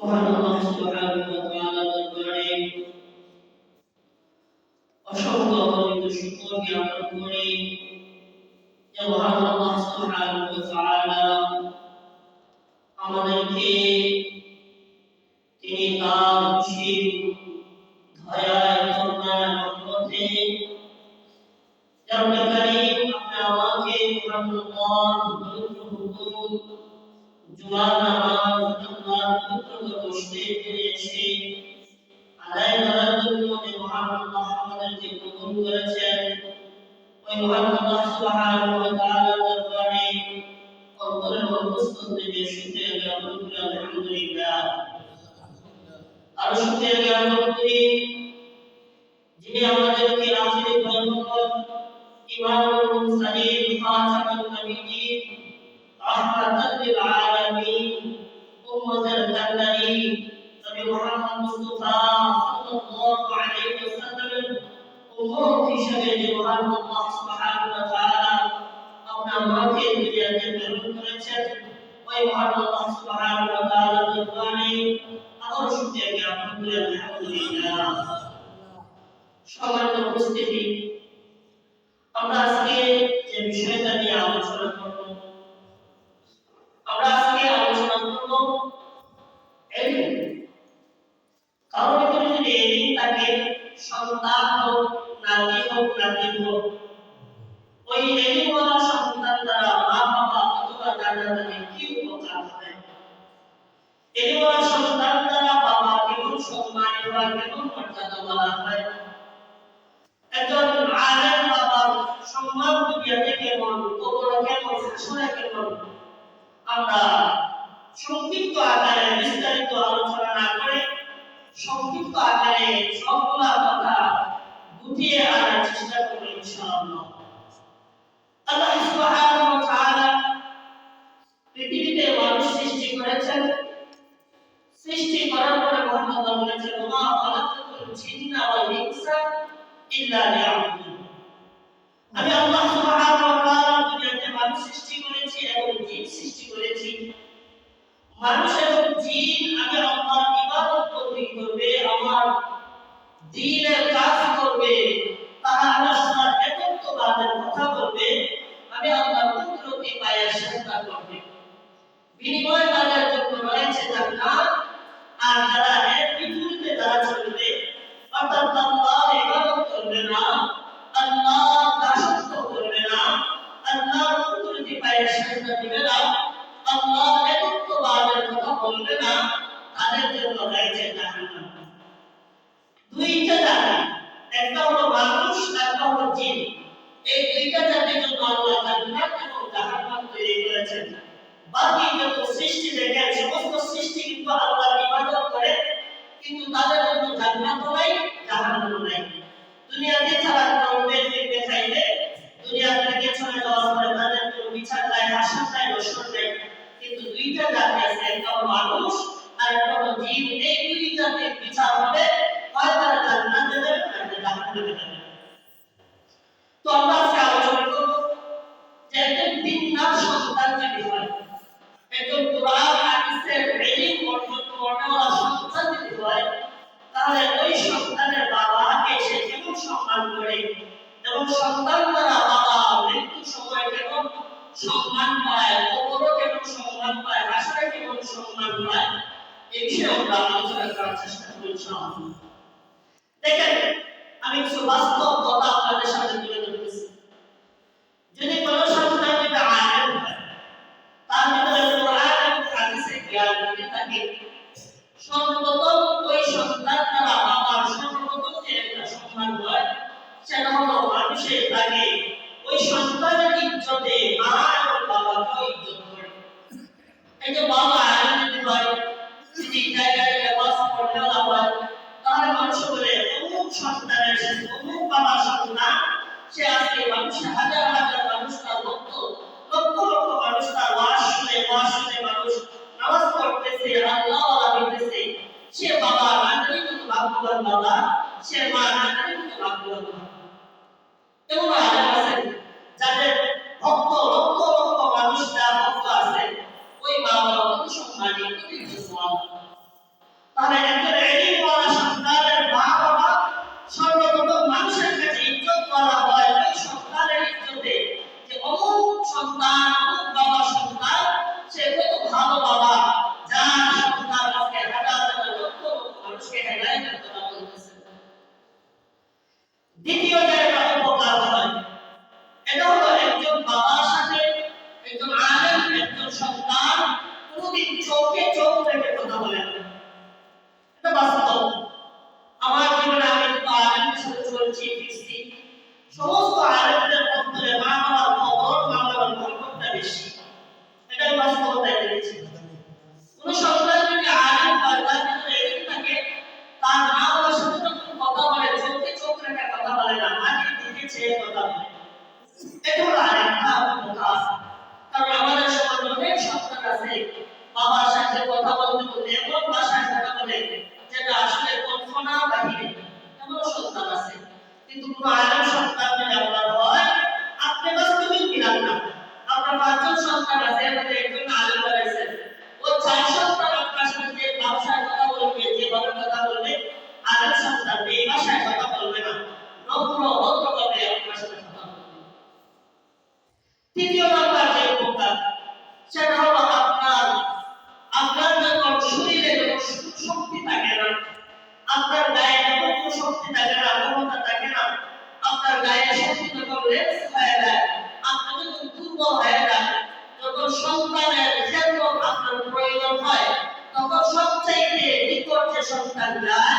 মহান আল্লাহ সুবহানাহু ওয়া তাআলা দরবারে অসংখ্য অগণিত শুকর জ্ঞাপন করি যে মহান আল্লাহ সুবহানাহু ওয়া তাআলা আমাদেরকে তিনি তার খুশির দয়ায় করুণায় রহমতে রব্বুল কারীম আপনি আমাকে মুহাম্মদ পবিত্র হুকুম জুমার নামাজ আল্লাহর পবিত্র বসতে এসে আদায় করার জন্য যে মহান আল্লাহ আমাদেরকে কবুল করেছেন ওই মহান আল্লাহ সুবহানাহু ওয়া তাআলার দরবারে অন্তরের অবস্থা থেকে শুকরিয়া জ্ঞাপন করি আলহামদুলিল্লাহ। আর শুকরিয়া জ্ঞাপন করি যিনি আমাদেরকে আখিরি পয়গম্বর ইমামুল মুরসালিন খাতামুন নবিয়্যিন রাহমাতাল লিল আলামিন উম্মাতুল কান্নারি নবী মুহাম্মদ মুস্তাফা সাল্লাল্লাহু আলাইহি ওয়াসাল্লাম উম্মত হিসেবে যে মহান আল্লাহ সুবহানাহু ওয়া তাআলা আপনার মাকে দুনিয়াতে প্রেরণ করেছেন ওই মহান আল্লাহ সুবহানাহু ওয়া তাআলার দরবারে আবার শুকরিয়া জ্ঞাপন করি আলহামদুলিল্লাহ। সম্মানিত উপস্থিতি, আমরা আজকে যে বিষয়টা নিয়ে আলোচনা করব ইলম। কারণ ভিতরে যদি ইলম থাকে, সন্তান হোক নাতি হোক ওই ইলমওয়ালা সন্তান দ্বারা মা বাবা অথবা দাদা দাদি কি উপকার হয়, ইলমওয়ালা সন্তান দ্বারা বাবা কেমন সম্মানিত হয়, কেমন মর্যাদাওয়ালা হয়, একজন আলেম বাবার সম্মান দুনিয়াতে কেমন, কবরে কেমন, হাসরে কেমন, আমরা সংক্ষিপ্ত আকারে বিস্তারিত আলোচনা না করে সংক্ষিপ্ত আকারে সবগুলা কথা গুটিয়ে আনার চেষ্টা করব ইনশাআল্লাহ। আল্লাহ সুবহানাহু ওয়া তাআলা পৃথিবীতে মানুষ সৃষ্টি করেছেন, সৃষ্টি করার পরে মহান আল্লাহ বলেছেন ওয়া খালাকাতুল জিন্না ওয়াল ইনসা ইল্লা লিয়াবুদুন। আমি আল্লাহ সুবহানাহু ওয়া তাআলা দুনিয়াতে মানুষ সৃষ্টি করেছি এবং জিন সৃষ্টি করেছি। মানুষ এবং জিন আমি আল্লাহর ইবাদত করবে, আমার দ্বীনের কাজ করবে, তারা আমার সাথে একত্ববাদের কথা বলবে, আমি আল্লাহর কুদরতি পায়ের সাজদা করবে। বিনিময়ে তাদের জন্য রয়েছে জান্নাত, আর যারা এর বিপরীতে যারা চলবে অর্থাৎ আল্লাহর ইবাদত করবে না, আল্লাহর দাসত্ব করবে না, আল্লাহর কুদরতি পায়ের সাজদা দিবে না, আল্লাহর একত্ববাদের কথা বলবে না, তাদের জন্য রয়েছে জাহান্নাম। দুইটা জাতি, একটা হলো মানুষ, একটা হলো জিন। এই দুইটা জাতির জন্য আল্লাহ জান্নাত এবং জাহান্নাম তৈরি করেছেন। বাকি যত সৃষ্টি দেখেন সমস্ত সৃষ্টি কিন্তু আল্লাহর ইবাদত করে, কিন্তু তাদের জন্য জান্নাতও নাই, জাহান্নামও নাই। দুনিয়াতে যারা চলবে ফিরবে খাইবে, দুনিয়া থেকে চলে যাওয়ার পরে তাদের কোনো বিচার নাই, হাসর নাই, নসর নাই। কিন্তু দুইটা জাতি আছে, একটা হলো মানুষ আর একটা হলো জিন। এই দুই জাতির বিচার হবে, হয় তারা জান্নাতে যাবে না জাহান্নামে যাবে। তো আমরা আজকে আলোচনা করব যে একজন দিনদার সন্তান যদি হয়, একজন কোরআন হাদিসের ইলম অর্জন করাওয়ালা সন্তান যদি হয়, তাহলে ওই সন্তানের বাবাকে সে কেমন সম্মান করে এবং সন্তান দ্বারা বাবা মৃত্যুর সময় কেমন সম্মান পায়, কবরে কেমন সম্মান পায়, হাসরে কেমন সম্মান পায়, এই বিষয়ে আমরা আলোচনা করার চেষ্টা করব ইনশাআল্লাহ। দেখেন, আমি কিছু বাস্তব কথা আপনাদের সামনে তুলে ধরতেছি। যদি কোনো সন্তান যদি আলেম হয়, তার ভিতরে কোরআন এবং হাদিসের জ্ঞান যদি থাকে, সর্বপ্রথম ওই সন্তান দ্বারা বাবার সর্বপ্রথম যে একটা সম্মান হয় সেটা হলো মানুষের তাকে ওই সন্তানের ইজ্জতে মা এবং বাবাকেও ইজ্জত করে। এই যে বাবা আলেম যদি হয়, যদি জায়গায় নামাজ পড়তে হয়, তাহলে মানুষ বলে অমুক সন্তানের অমুক বাবার সন্তান, সে আজকে মানুষের হাজার হাজার মানুষ তার লক্ষ লক্ষ লক্ষ মানুষ তার ওয়াজ শুনে মানুষ নামাজ পড়তেছে, আল্লাহ হইতেছে। সে বাবা না জানি কত ভাগ্যবান বাবা, সে মা না জানি কত ভাগ্যবান মা। এমন আলেম আছেন যাদের ভক্ত লক্ষ লক্ষ মানুষ যারা ভক্ত আছে, ওই মা বাবা কত সম্মানী, কত ইজ্জত। তাহলে একজন এলিমওয়ালা সন্তানের মা বাবা সর্বপ্রথম মানুষের কাছে ইজ্জত করা হয় ওই সন্তানের ইজ্জতে, যে অমুক সন্তান অমুক বাবা সন্তান, সে কত ভালো বাবা, যার সন্তান আজকে হাজার হাজার লক্ষ লক্ষ মানুষকে হেদায়েতের কথা বলতেছে। দ্বিতীয় যে একটা উপকার হয়, এটা হলো একজন বাবার সাথে একজন আলেম একজন সন্তান কোনদিন চোখে চোখ রেখে কথা বলে না। এটা বাস্তব। আমার জীবনে আমি তো আলেমের সাথে চলছি ফিরছি, সমস্ত আলেমদের অন্তরে মা বাবার খবর, মা বাবার মহব্বতটা বেশি। এটাই বাস্তবতা দেখেছি। কোন সন্তান যদি আলেম হয়, তার ভিতরে এরকম থাকে, তার মা বাবার সাথে যখন কথা বলে চোখে চোখ রেখে কথা বলে না, মাটির দিকে চেয়ে কথা বলে। এটা হলো আরেকটা কাজ। কারণ আমাদের সমাজে অনেক সন্তান আছে বাবার সাথে কথা বলতে বলতে এমন ভাষায় কথা বলে যেটা আসলে কল্পনা বাহিরে, এমন সন্তান আছে। কিন্তু কোন আলেম সন্তান যদি আপনার হয়, আপনি বাস্তবিক মিলান না। আপনার 5 জন সন্তান আছে, এর মধ্যে একজন আলেম হয়েছেন, ও 4 সন্তান আপনার সাথে যে ভাষায় কথা বলবে, যেভাবে কথা বলবে, আলেম সন্তান এই ভাষায় কথা বলবে না, নম্র ভদ্রভাবে আপনার সাথে কথা বলবে। তৃতীয় নাম্বার যে উপকার, সেটা হলো আপনার যখন শরীরে যখন শক্তি থাকে না, আপনার গায়ে যখন কোনো শক্তি থাকে না, ক্ষমতা থাকে না, আপনার গায়ে শক্তি যখন লেস হয়ে যায়, আপনি যখন দুর্বল হয়ে যান, যখন সন্তানের খেদমত আপনার প্রয়োজন হয়, তখন সবচাইতে নিকট যে সন্তান যায়,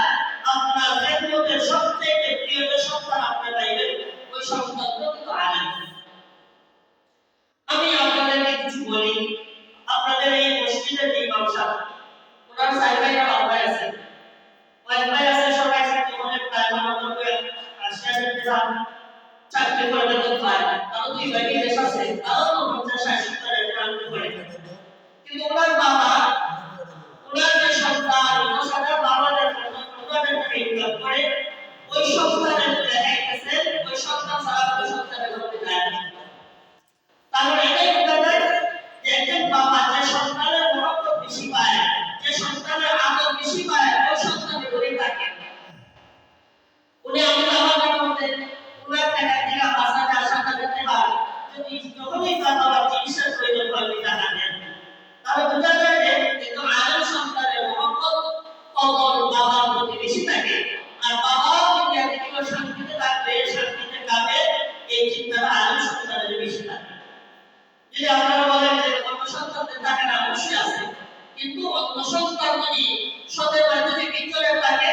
আপনার খেদমতের সবচাইতে প্রিয় যে সন্তান আপনি পাইবেন, ওই সন্তানটা কিন্তু আলেম। আমি আপনাদেরকে কিছু বলি। আপনাদের এই মসজিদের যে ইমাম সাহেব, ওনার সাইবাইরা বাবাই আছে, ওয়াইফাই আছে, সবাই চাকরি করে প্রায় মনে রাশিয়াতে যান, চাকরি করে বেতন পায়, তারও 2 ভাই বিদেশ আছে, তারও 50-60 টাকা করে। কিন্তু ওনার বাবা, ওনার যে সন্তান, ওনার সাথে বাবাদের ওনাদের ইনকাম করে, ওই সন্তানের দেখা গেছে ওই সন্তান ছাড়া ওই সন্তানের ঘরে যায় না। তাহলে এটাই বোঝা যায় যে একজন বাবা যে সন্তানের মহত্ব বেশি পায়, যে সন্তানের আদর বেশি পায়, ওই সন্তানের ঘরে থাকে। উনি আমাদের মধ্যে ওনার টাকা থেকে 5,000-7,000 টাকা যদি যখনই তার বাবার চিকিৎসার প্রয়োজন হয় ওই টাকা দেন, তাহলে বোঝা যায় যে একজন আলেম সন্তানের মহব্বত কদর বাবার প্রতি বেশি থাকে। আর বাবা দুনিয়াতে কিভাবে শান্তিতে থাকবে, শান্তিতে খাবে, এই চিন্তাটা আলেম সন্তানের বেশি থাকে। যদি আপনারা বলেন যে অন্য সন্তানদের থাকে না, অবশ্যই আছে, কিন্তু অন্য সন্তান যদি সতের যদি বিচলের থাকে,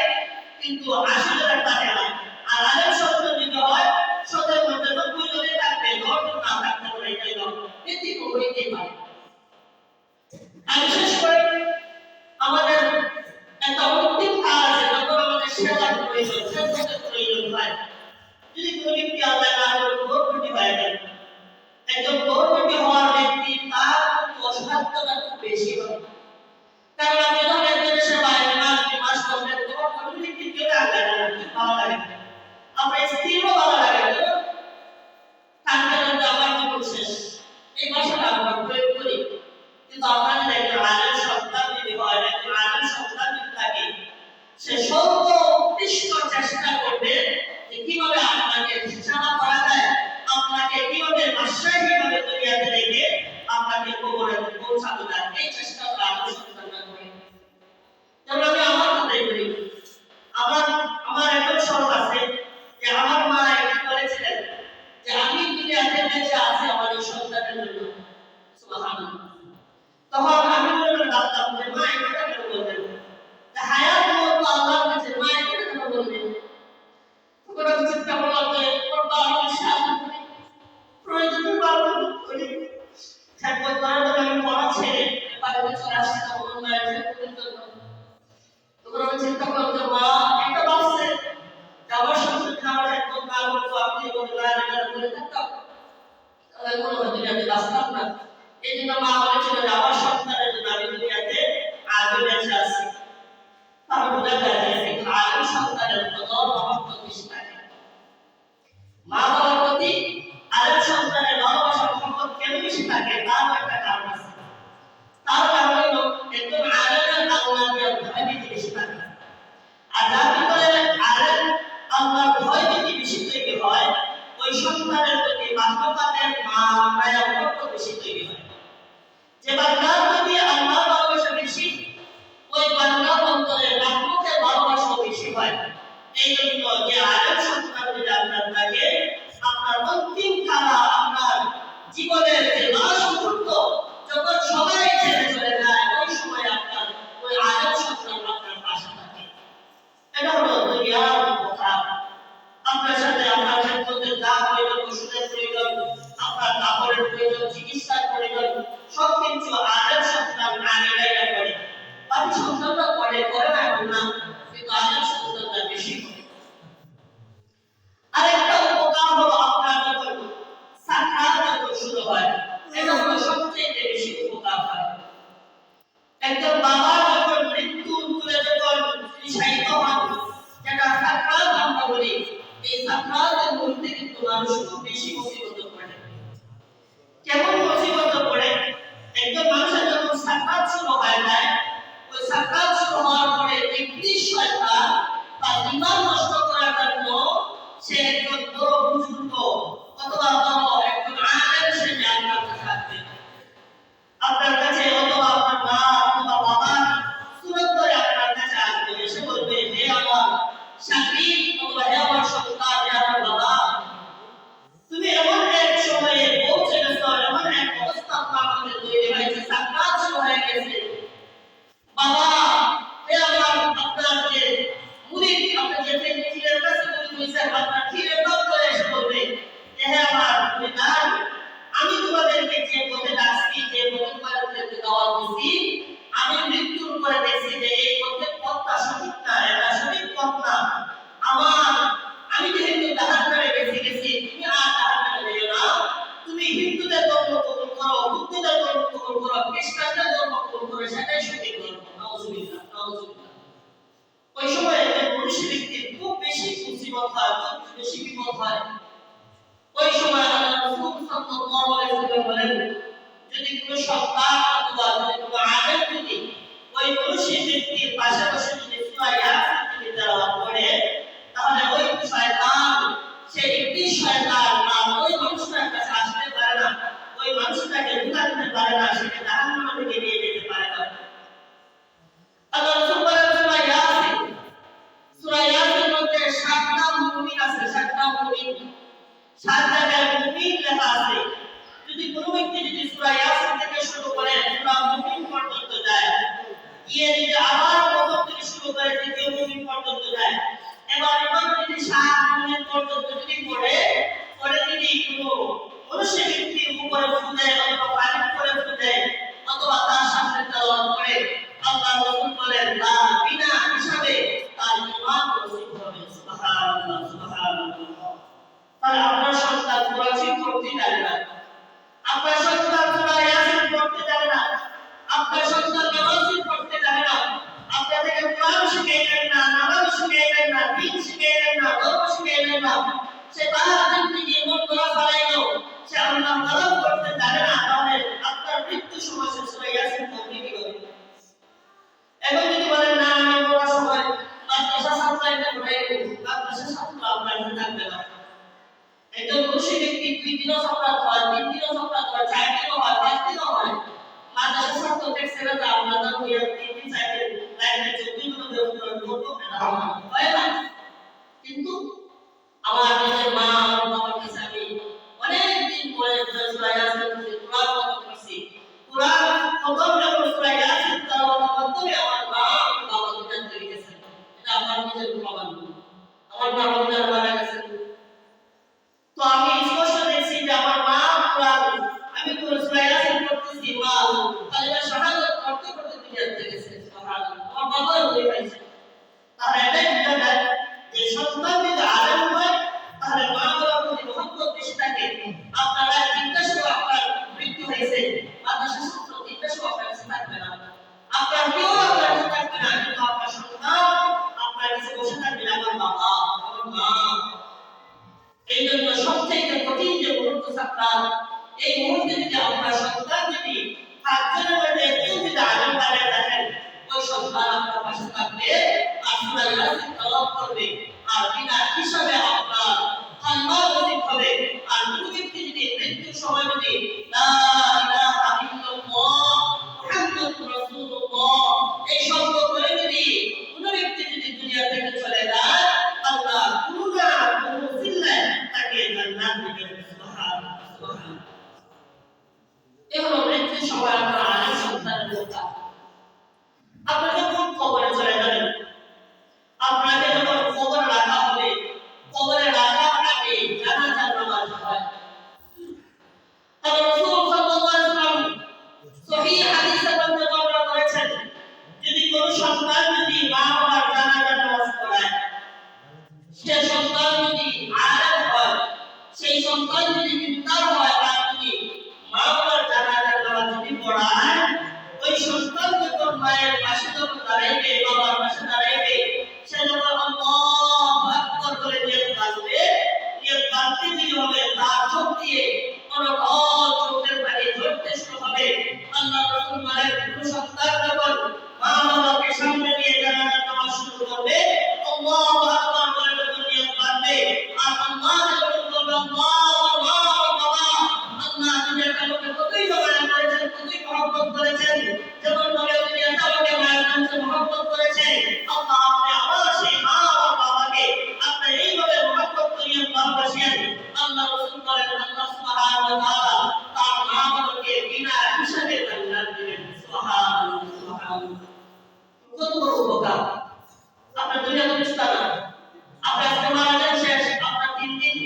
কিন্তু 80 জনের থাকে না। আর আলেম সন্তান যদি হয় সতের মধ্যে 90 জনের থাকবে, 10 জন না থাকতে পারে, এটাই এটি হইতেই পারে। আর বিশেষ করে আমাদের একটা অন্তিম কাজ আছে, যখন আমাদের সেবার প্রয়োজন, সেবার প্রয়োজন হয়, যদি গরিবকে আল্লাহ না করে গরিবটি হয়ে যায়, একজন গরিবটি হওয়ার ব্যক্তি তার অসাধ্যতা খুব বেশি হয়। কারণ আপনি যখন একজন দেশে বাইরে মাস করবেন, তখন গরিবটি কেউ আল্লাহ না ভালো লাগে, আপনার স্ত্রীরও ভালো লাগে, থাকবে না আমার জীবন শেষ, এই ভাষাটা আমরা প্রয়োগ করি। কিন্তু আপনাদের একজন আলেম সন্তান যদি হয়, একজন আলেম সন্তান যদি থাকে, সে সর্বোৎকৃষ্ট চেষ্টা করবে যে কিভাবে আপনাকে শিক্ষা করা যায়, আপনাকে কিভাবে মাশরাইভাবে দুনিয়াতে রেখে আপনাকে কবরে পৌঁছানো যায়, এই চেষ্টা করে আলেম সন্তানরা করে। যেমন আমি আমার কথাই বলি, আমার একজন স্মরণ আছে যে আমার মা এটা বলেছিলেন যে আমি দুনিয়াতে বেঁচে আছি আমার এই সন্তানের জন্য। সুবহানাল্লাহ। তখন আমি বললাম ভাবতাম যে মা এটা কেন বলবেন, যে হায়াত মত আল্লাহর কাছে, মা এটা কেন বলবেন। তখন আমি চিন্তা করলাম যে আমি সাহায্য করি, প্রয়োজনে বারবার করি, একবার বারবার আমি পড়া ছেড়ে বাড়িতে চলে আসি না বলুন না এটা জন্য। তখন আমি চিন্তা করলাম যে মা একটা বাচ্চা আমার সঙ্গে খাবার একদম না বলতো, আপনি বললেন এটা করে থাকতাম, তাহলে কোনো দুনিয়াতে বাঁচতাম না। এই জন্য মা বলেছিল যে আমার সন্তানের জন্য আমি দুনিয়াতে আগে বেঁচে আছি। তার বোঝা যায় যে আলেম সন্তানের কদর মহত্ব বেশি থাকে। মা বাবার প্রতি আলেম সন্তানের ভালোবাসা মহব্বত কেন বেশি থাকে, তার একটা কারণ আছে। তার কারণ হলো একজন আলেমের আল্লাহর ভয় বেশি থাকে। আর যার ভিতরে আলেম আল্লাহর ভয় যদি বেশি তৈরি হয়, ওই সন্তানের প্রতি মানবতার মায়া মহব্বত বেশি তৈরি হয়। যে বান্দার প্রতি আল্লাহর ভালোবাসা বেশি, ওই বান্দার অন্তরে মাহবুবের ভালোবাসা বেশি হয়। এই জন্য যে আলেম সন্তান যদি আপনার থাকে, আপনার অন্তিম কালা, আপনার জীবনের যে লাশ মুহূর্ত যখন সবাই ছেড়ে চলে যায়, ওই সময় আপনার ওই আলেম সন্তান আপনার পাশে থাকে। এটা হলো দুনিয়ার কথা। আপনার সাথে আপনার ক্ষেত্রে যা প্রয়োজন, ওষুধের প্রয়োজন, আপনার কাপড়ের প্রয়োজন, চিকিৎসার প্রয়োজন, সবকিছু আলেম সন্তান আগে করে। বাকি সন্তানরা করে না এমন না, কিন্তু আলেম সন্তানরা বেশি করে। আরেকটা উপকার হলো আপনার যখন সাকরাত যখন শুরু হয়, এটা হলো সবচেয়ে বেশি উপকার হয়। একজন বাবা যখন মৃত্যুর কোলে যখন শায়িত হন, যেটা সাকরাত আমরা বলি, এই সাকরাতের মধ্যে কিন্তু মানুষ খুব বেশি মুসিবতে পড়ে। কেমন মুসিবতে পড়ে? একজন মানুষের যখন সাকরাত শুরু হয়ে যায়, ওই সাকরাত শুরু হওয়ার পরে ইবলিস শয়তান তার ঈমান নষ্ট করার জন্য সে একজন বড় বুজুর্গ অথবা বড় একজন আলেম সে আপনার কাছে আসবে। আপনার কাছে অথবা আপনার মা অথবা বাবা সুরত করে আপনার কাছে আসবে, এসে বলবে, হে আমার স্বামী অথবা হে আমার সন্তান, হে আমার বাবা, তুমি এমন এক সময়ে পৌঁছে গেছো, এমন এক অবস্থা আপনার মধ্যে তৈরি হয়েছে, সাকরাত শুরু হয়ে গেছে। বাবা, হে আমার আপনার যে মুরিদ, আপনার যে পীরের কাছে মুরিদ হয়েছে, আপনার পীরের নাম করে এসে বলবে, হে আমার মুরিদান, আমি তোমাদেরকে যে পথে ডাকছি, যে পথে তোমাদেরকে দাওয়াত দিছি, আমি মৃত্যুর পরে দেখছি যে এই পথটা সঠিক না, এটা সঠিক পথ না। আমি যেহেতু জাহান্নামে গেছি, তুমি আর জাহান্নামে যেও না। তুমি হিন্দুদের ধর্ম কবুল করো, বুদ্ধদের ধর্ম কবুল করো, খ্রিস্টানদের ধর্ম কবুল করো, সেটাই সঠিক ধর্ম। নাউজুবিল্লাহ, নাউজুবিল্লাহ। ওই সময় মনুষ্য ব্যক্তির খুব বেশি মুসিবত হয়, খুব বেশি বিপদ হয়। ওই সময় আল্লাহ রাসূল সাল্লাল্লাহু আলাইহি ওয়াসাল্লাম বলেন, যদি কোনো সন্তান অথবা যদি কোনো আলেম যদি ওই মনুষ্য ব্যক্তির পাশাপাশি যদি সূরা ইয়াসিন যদি তেলাওয়াত করে, তাহলে ওই শয়তান, সেই ইবলিস শয়তান আর ওই মানুষটার কাছে আসতে পারে না, ওই মানুষটাকে ধোঁকা দিতে পারে না, সেটা জাহান্নামে থেকে নিয়ে যেতে পারে না। আল্লাহ রাসূল বলেন, সূরা ইয়াসিনের মধ্যে 7টা মুমিন আছে, 7টা মুমিন, 7 জায়গায় মুমিন লেখা আছে। যদি কোনো ব্যক্তি যদি সূরা ইয়াসিন থেকে শুরু করে সূরা মুমিন পর্যন্ত যায়, গিয়ে যদি আবার প্রথম থেকে শুরু করে দ্বিতীয় মুমিন পর্যন্ত যায়, এবার যদি 7 মুমিন পর্যন্ত যদি পড়ে যদি কোনো মনুষ্য ব্যক্তির উপরে ফুটে অথবা পানি করে ফুটে অথবা তার সামনে তেলাওয়াত করে, আল্লাহ রাসূল বলেন, তার বিনা হিসাবে তার ঈমান নসিব হবে। সুবহানাল্লাহ, সুবহানাল্লাহ। তাহলে আপনার সন্তান কোরআন পড়তে জানে না, আপনার সন্তান সূরা ইয়াসিন পড়তে জানে না, আপনার সন্তান নামাজ পড়তে জানে না, আপনার থেকে কোরআন শিখাইলেন না, নামাজ শিখাইলেন না, দিন শিখাইলেন না, ধর্ম শিখাইলেন না, সে তার জিন্দেগি এমন করা ফেলাইলো, সে আল্লাহ তাআলা করতে জানে না, তাহলে আপনার মৃত্যু সময় সে সূরা ইয়াসিন পড়তে কি করবে? এবং যদি বলেন না আমি পড়ার সময় মাদ্রাসা ছাত্রদের পড়াই, মাদ্রাসা ছাত্র আপনার থাকবে না। একজন মনুষ্য ব্যক্তি 2 দিনও সপ্তাহ হয়, 3 দিনও সপ্তাহ হয়, 4 দিনও হয়, 5 দিনও হয়, মাদ্রাসা ছাত্র দেখছে না আপনাদের হইয়া 3 দিন 4 দিন লাইনে 24 ঘন্টা ব্যবহার করবো হয় না। কিন্তু আমার নিজের মা আমার বাবার কাছে আমি অনেক দিন পরে সূরা ইয়াসিন কোরআন পড়ছি, কোরআন খতম এবং সূরা ইয়াসিন তেলাওয়াতের মাধ্যমে আমার মা এবং বাবা দুজন তৈরি গেছে। এটা আমার নিজের প্রমাণ। আমার মা দুজন মারা গেছে, তো আমি স্পষ্ট দেখছি যে আমার মা কোরআন, আমি সূরা ইয়াসিন পড়তেছি, মা কালিমা শাহাদাত পড়তে পড়তে দুনিয়া থেকে গেছে। সুবহানাল্লাহ। আমার বাবাও হয়ে গেছে। তাহলে এটাই বোঝা যায় যে সন্তান যদি আলেম হয়, তাহলে মা বাবার প্রতি মহব্বত বেশি থাকে। আপনারা জিজ্ঞাসা আপনার মৃত্যু হয়েছে, মাদ্রাসা ছাত্র জিজ্ঞাসা আপনার কাছে থাকবে না, আপনার কেউ আপনার কাছে থাকবে না, কিন্তু আপনার সন্তান আপনার কাছে বসে থাকবে, আমার বাবা, আমার মা পাশে থাকবে আর সূরা ইয়াসিন তেলাওয়াত করবে আর বিনা হিসাবে আপনার কালমা নসিব হবে। আর কোনো ব্যক্তি যদি মৃত্যুর সময় যদি লা ইলাহা ইল্লাল্লাহ মুহাম্মাদুর রাসূলুল্লাহ এই শব্দ বলে যদি কোনো ব্যক্তি যদি দুনিয়া থেকে চলে যায় আল্লাহ কোনো না কোনো সিলায় তাকে জান্নাত দিবেন। সুবহানাল্লাহ সুবহানাল্লাহ। এই হলো মৃত্যুর সময় আপনার আলেম সন্তানের দরকার। আপনি যখন কবরে চলে যাবেন আপনাকে যখন কবরে রাখা হবে কবরে রাখার আগে জানাজার নামাজ হয়। রাসূল সাল্লাল্লাহু আলাইহি ওয়াসাল্লাম সহিহ হাদিসে বর্ণনা করেছেন যদি কোনো সন্তান যদি মা বাবার জানাজার নামাজ পড়ায় সে সন্তান যদি আলেম হয় সেই সন্তান যদি ইন্তেকাল হয় আর যদি মা বাবার জানাজার নামাজ যদি পড়ায় ওই সন্তান যখন মায়ের পাশে যখন দাঁড়াইবে বাবার পাশে দাঁড়াইবে সে যখন আল্লাহু আকবার বলে নিয়ত বাঁধবে নিয়ত বাঁধতে যদি হবে তার চোখ দিয়ে অনবরত চোখের পানি ঝরতে শুরু হবে। আল্লাহ রাসূল বলেন কোন সন্তান যখন মা বাবাকে সামনে নিয়ে জানাজার নামাজ শুরু করবে আল্লাহু আকবার বলে যখন নিয়ত বাঁধবে আর আল্লাহ যখন বলবে আল্লাহ বাবা আল্লাহ দুনিয়ার কাউকে কতই দয়া করেছেন কতই মহব্বত করেছেন যেমন ভাবে দুনিয়ার কাউকে মায়ের কাছে মহব্বত করেছেন আল্লাহ আপনি আমার সেই মা আর বাবাকে আপনি এইভাবে মহব্বত করিয়ে ভালোবাসেন। আল্লাহ রাসূল বলেন আল্লাহ সুবহানাহু ওয়া তাআলা তার মা বাবাকে বিনা হিসাবে জান্নাত দিবেন। সুবহানাল্লাহ সুবহানাল্লাহ। কত বড় উপকার আপনার দুনিয়াতে বুঝতে না আপনি আজকে মারা যান শেষ আপনার 3 দিন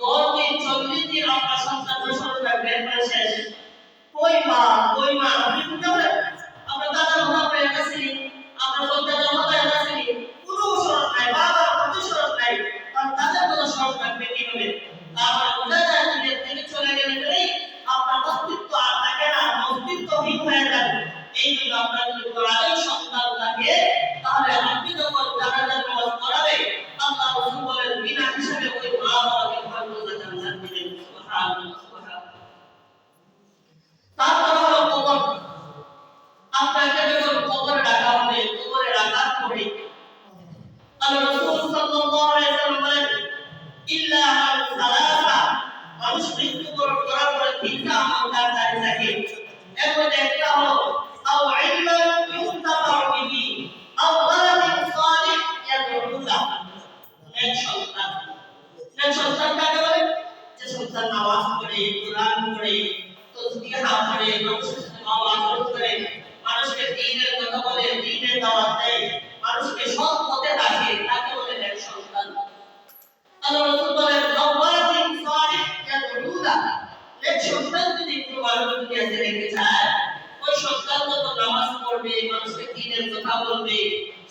10 দিন 40 দিন আপনার সন্তানের সন্তান বের করে শেষ কই মা আপনি বুঝতে পারেন আপনার দাদা বাবা একটা ছিল আপনার সন্তানের মাথা একটা ছিল কোনো শরৎ নাই বাবা কোনো শরৎ নাই আর তাদের কোনো শরৎ থাকবে কিভাবে আপনার বোঝা যায় যে তিনি চলে গেলে আপনার অস্তিত্ব আর থাকে না অস্তিত্বহীন হয়ে যাবে। এই জন্য আপনার যদি কোরআনের সন্তান থাকে তাহলে আপনি যখন জানাজার নামাজ পড়াবে আল্লাহ রাসূল বলেন বিনা হিসাবে ওই মা বাবাকে ভালোবাসা জান্নাত দিবেন। সুবহানাল্লাহ সুবহানাল্লাহ। তারপর হলো কবর। আপনাকে যখন কবরে রাখা হবে কবরে রাখার পরে আল্লাহ রাসূল সাল্লাল্লাহু আলাইহি ওয়াসাল্লাম বলেন ইল্লা মান সালাসা মানুষ মৃত্যুবরণ করার পরে তিনটা আমল তার জারি থাকে। এর মধ্যে একটা হলো আও ইলমান ইউনতাফাউ বিহি আও ওয়ালাদিন সালিহ ইয়াদউ লাহু এক সন্তান কাকে বলে যে সন্তান নামাজ পড়ে কোরআন পড়ে তাসবিহ পড়ে মানুষের সাথে আচরণ করে মানুষকে দ্বীনের কথা বলে দ্বীনের দাওয়াত দেয় মানুষকে সৎ পথে ডাকে তাকে বলে এক সন্তান। আল্লাহ রাসূল বলেন আওয়ালাদিন সালিহ ইয়াদউ লাহু এক সন্তান যদি কোনো মানুষ দুনিয়াতে রেখে যায় ওই সন্তান যখন নামাজ পড়বে মানুষকে দ্বীনের কথা বলবে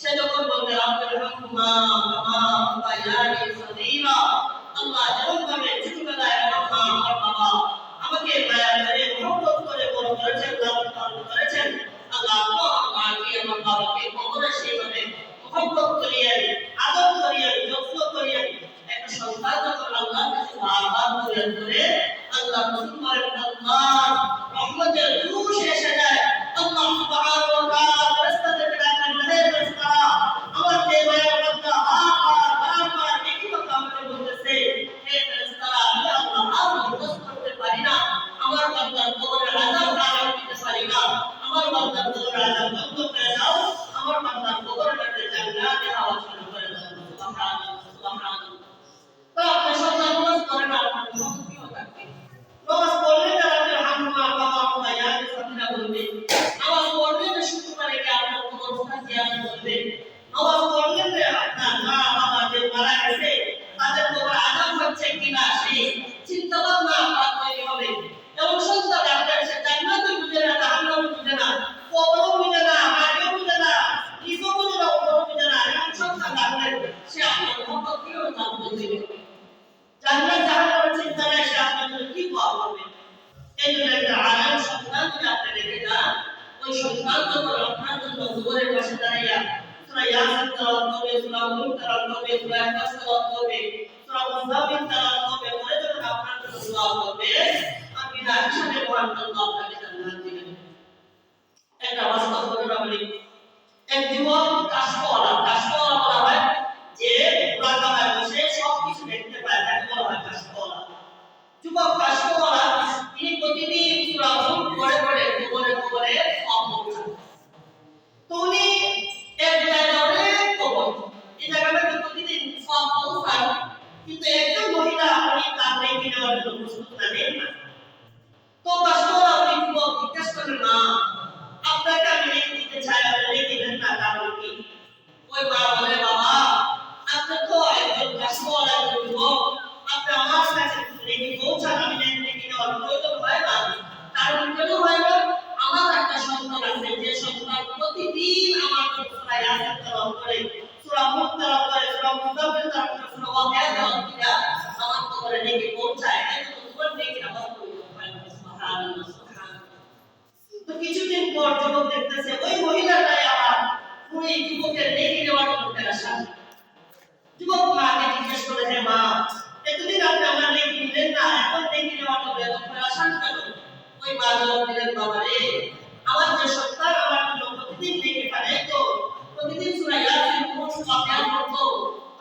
সে যখন বলবে রাব্বির হামহুমা কামা রাব্বায়ানি সগীরা আল্লাহ যেমন ভাবে ছোটবেলায় আমার মা আমার বাবা আমাকে মায়া করে মহব্বত করে বড় করেছেন লালন পালন করেছেন আল্লাহ আমার মাকে আমার বাবাকে কবরে সেইভাবে মহব্বত করিয়ে আদর করিয়ে যত্ন করিয়ে একটা সন্তান যখন আল্লাহর কাছে বারবার করে আল্লাহ রাসূল বলেন আল্লাহ রহমতের জুশ এসে যায় আল্লাহ সুবহানাহু ওয়া তাআলা ফেরেশতাদেরকে ডাকেন হে ফেরেশতারা আমার যে মায়ের বান্দা বারবার একই কথা আমাকে বলতেছে হে ফেরেশতারা আমি আল্লাহ আর বরদাস্ত করতে পারি না আমার বান্দার কবরের আযাব আর দিতে পারি না আমার বান্দার কবরের আযাব বন্ধ করে দাও আমার বান্দার কবরের মধ্যে জান্নাতে হাওয়া চালু করে দাও। সুবহানাল্লাহ সুবহানাল্লাহ। তো আপনি সন্তান নামাজ পড়েন না আপনার কি থাকবে নামাজ পড়লে তারা হামদুলিল্লাহ বাবা ভাইয়াকে সাথীরা বলবে নামাজ পড়লে না শুক্রবারে কি আপনার কবরস্থান জিয়ারত করবে নামাজ পড়লে যে আপনার মা বাবা যে মারা গেছে তাদের কবর আযাব হচ্ছে কিনা সেই চিন্তা ভাবনা আপনার তৈরি হবে এবং সন্তান আপনার সে জান্নাতুল বুঝে না জাহান্নামও বুঝে না কবরও বুঝে না মাটিও বুঝে না নিজেও বুঝে না কবরও বুঝে না এমন সন্তান আপনার সে আপনার মহব্বত কিভাবে জানতে দেবে জান্নাত জাহান্নামের চিন্তা নাই সে আপনার জন্য কি করবে। এই জন্য একটা আলেম সন্তান যদি আপনি রেখে যান ওই সন্তান যখন আপনার জন্য কবরের পাশে দাঁড়িয়ে সূরা ইয়াসিন তেলাওয়াত করবে সূরা মুলক তেলাওয়াত করবে সূরা ইখলাস তেলাওয়াত করবে সূরা মুজাম্মিল তেলাওয়াত করবে পরে যখন আপনার জন্য দোয়া করবে আপনি না হিসাবে মহান আল্লাহ আপনাকে জান্নাত দিবেন। একটা বাস্তব ঘটনা বলি এক যুবক কাশওয়ালা বলা হয় যে পুরাতনের বসে সবকিছু দেখতে পায়, তাকে বলা হয় কাশওয়ালা। যুবক কাশওয়ালা তিনি প্রতিদিন সূরা মুলক পড়ে কবরে সওয়াব করছেন। তো উনি এক জায়গায় অনেক কবর, এই জায়গাটাতে প্রতিদিন সওয়াব পৌঁছান, কিন্তু একজন মহিলা উনি তার নেকি নেওয়ার জন্য প্রস্তুত না। তো কাশওয়ালা উনি যুবক জিজ্ঞেস করেন, না আপনাকে আমি নেকি দিতে চাই, আপনি নেকি দেন না, কারণ কি? ওই মা বলে, বাবা আপনি তো একজন কাশওয়ালা যুবক, আপনি আমার কাছে নেকি পৌঁছান, আমি নেকি নেওয়ার প্রয়োজন হয় না। কারণ কেন হয় না? আমার একটা সন্তান আছে, যে সন্তান প্রতিদিন আমার সূরা ইয়াসিন তেলাওয়াত করে, সূরা মুলক তেলাওয়াত করে, সূরা মুজাম্মিল তেলাওয়াত করে, সূরা ওয়াকিয়া তেলাওয়াত করে আমার কবরে নেকি পৌঁছায়, এত তোমার নেকি আমার প্রয়োজন হয় না। সুবহানাল্লাহ, সুবহানাল্লাহ। তো কিছুদিন পর যুবক দেখতেছে ওই মহিলাটাই আবার ওই যুবকের নেকি নেওয়ার জন্য পেরেশান। যুবক মাকে জিজ্ঞেস করে, হে মা, এতদিন আপনি আমার নেকি দিলেন না, এখন নেকি নেওয়ার জন্য এত পেরেশান কেন? ওই মা জবাব দিলেন, বাবা রে, আমার যে সন্তান আমার জন্য প্রতিদিন নেকি পাঠায়, তো প্রতিদিন সূরা ইয়াসিন পাঠ করতো,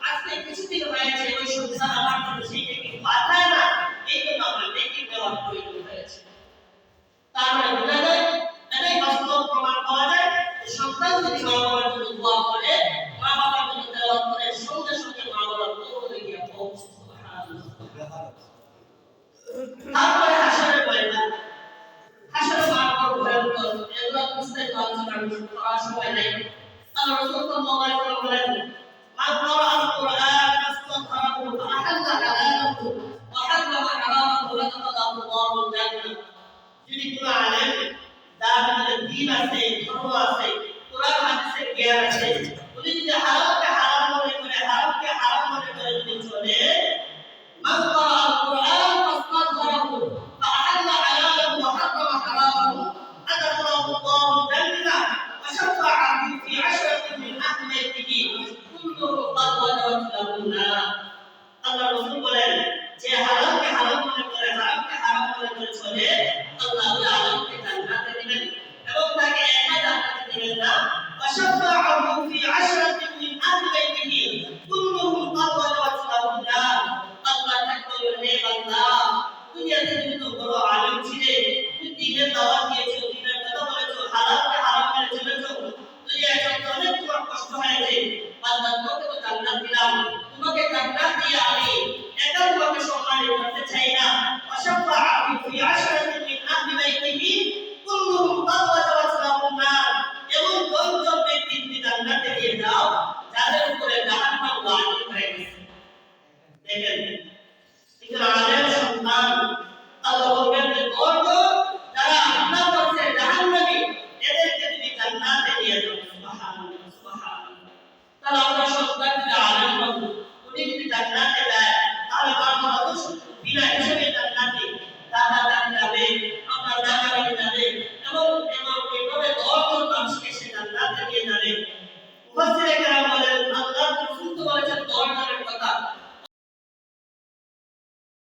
আজকে কিছুদিন হয়েছে ওই সন্তান আমার জন্য সেই নেকি পাঠায় না, এই জন্য আমার নেকি দেওয়ার প্রয়োজন হয়েছে। তার মানে বোঝা যায়, এটাই বাস্তব প্রমাণ পাওয়া যায় যে সন্তান যদি মা বাবার জন্য দোয়া করে, মা বাবার জন্য তেলাওয়াত করে, সঙ্গে সঙ্গে মা বাবার কবরে গিয়ে পৌঁছে। সুবহানাল্লাহ। তারপরে হাসরের ময়দান, হাসরের মাঠ ভয়ঙ্কর, এগুলো বিস্তারিত আলোচনা করার সময় নেই। আল্লাহ রাসূল সাল্লাল্লাহু আলাইহি ওয়াসাল্লাম বলেন, মান ক্বারাআল কুরআন ফাস্তাগফারাহু ফাআহাল্লা হালালাহু ওয়া হারামা হারামাহু লাকাদাল্লাহুল জান্নাহ। যদি কোন আলেম যার ভিতরে দ্বীন আছে, ধর্ম আছে, কোরআন হাদিসের জ্ঞান আছে, উনি যদি হারামকে হারাম মনে করে, হারামকে হারাম মনে করে যদি চলে, মান ক্বারাআল কুরআন ফাস্তাগফারাহু ফাআহাল্লা হালালাহু ওয়া হারামা হারামাহু আদাখালাহুল্লাহুল জান্নাহ ওয়া শাফা'a ফি 'ashratin মিন আহলি বাইতিহি কুল্লুহুম ক্বাদ ওয়াজাবাত লাহুন নার। আল্লাহ রাসূল বলেন, যে হারামকে হারাম মনে করে, হারামকে হারাম মনে করে চলে, আল্লাহ ওই আলেমকে জান্নাতে দিবেন এবং তাকে একা জান্নাতে দিবেন না, ওয়া শাফা'আহু ফি 'ashratin মিন আহলি বাইতিহি কুল্লুহুম ক্বাদ ওয়াজাবাত লাহুন নার। আল্লাহ তাকে বলবেন, হে বান্দা, দুনিয়াতে তুমি তো বড় আলেম ছিলে, তুমি দ্বীনের দাওয়াত দিয়েছো, দ্বীনের কথা বলেছো, হালালকে হারাম মেনে চলেছো, দুনিয়ায় চলতে অনেক তোমার কষ্ট হয়েছে, বান্দা তোমাকে তো জান্নাত দিলাম, তোমাকে জান্নাত দিয়ে আমি একা তোমাকে সম্মানিত করতে চাই না। ওয়া শাফা'আহু ফি 'ashratin মিন আহলি বাইতিহি কুল্লুহুম ক্বাদ ওয়াজাবাত লাহুন নার। এবং 10 জন ব্যক্তি তুমি জান্নাতে নিয়ে যাও যাদের উপরে জাহান্নাম ওয়াজিব হয়ে গেছে। দেখেন, কিন্তু আলেম সন্তান আল্লাহ বলবেন যে 10 জন যারা গুনাহ করছে, জাহান্নামী, এদেরকে তুমি জান্নাতে নিয়ে যাও। সুবহানাল্লাহ, সুবহানাল্লাহ। তাহলে আমরা সন্তান যদি আলেম হন, উনি যদি জান্নাতে